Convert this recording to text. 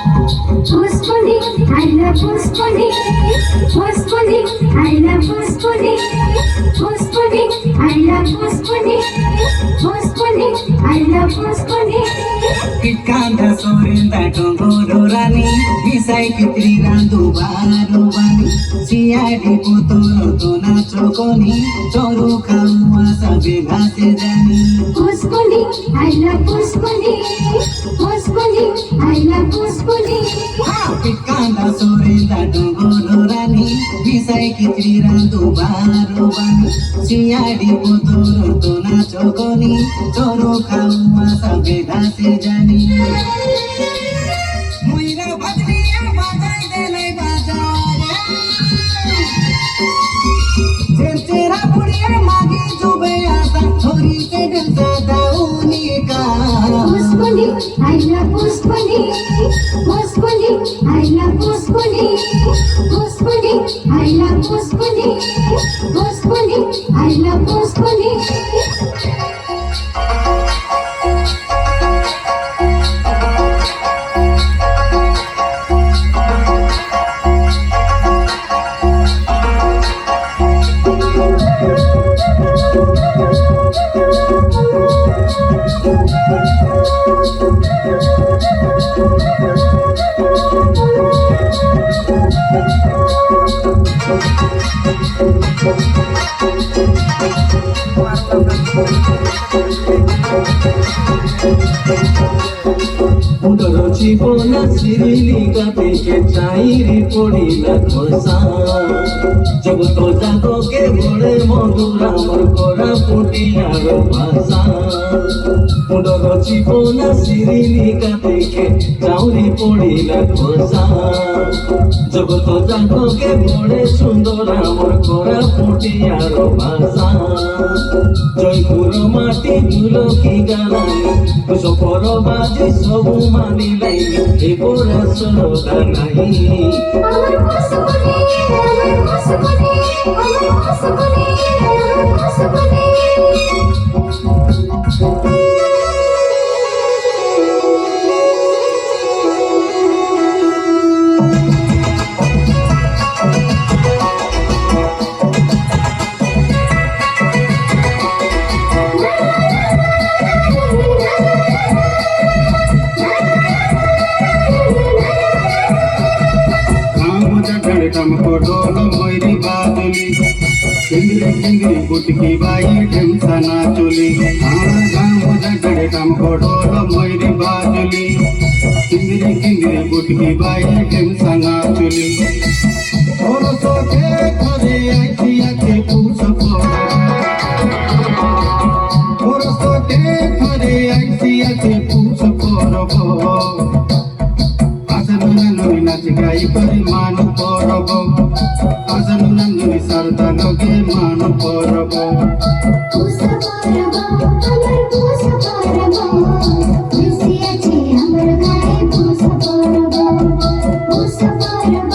Postpone, I love postpone. Postpone, I love postpone. Postpone, I love postpone. Postpone, I love postpone. Pikanda sorinda tongoro rani, misai kitri randu baru bani. Siadi potoro tona chokoni, choru khauma sabe ghase jani. Postpone, I love postpone. Postpone, I love postpone. Pikanda sorinda tongoro rani, misai kitri randu baru bani. Siadi potoro tona chokoni, choru khauma sabe ghase jani. Muira bajliya bajai dele bajare Chera puriya magi jube asa thori se danta dauni ka Postpone, I love postpone. Postpone, I love postpone. Postpone, I love postpone. Postpone, I love postpone. Udara chipona sirilika teke chairi podila khosa jab to jago ke bole modura mor kora putiyar bhasa Udara chipona sirilika teke chairi podila khosa jab to jago ke bole sundora mor kora putiyar bhasa Jaipur মাটি তুলকি গালানি সফর বাজে সবু মানি লাইনি এ পড়া সরদা নাই আমার postpone, আমার postpone, আমার postpone, আমার postpone. हमको डोल मोरी बादली सिंगरी सिंगरी गुटकी बाई ढेमसा ना चोली गाँव जगड़े हमको डोल मोरी बादली सिंगरी सिंगरी गुटकी बाई ढेमसा ना चोली और सोचे करे ऐसी आके पूछ और सोचे करे ऐसी आके पूछ নাচ গাই করে মান পরব আজানু নন্দনী সারদা নগে মান পরব পুষা পরব আমার পুষা পরব খুশি আছে আমার গায়ে পুষা পরব পুষা পরব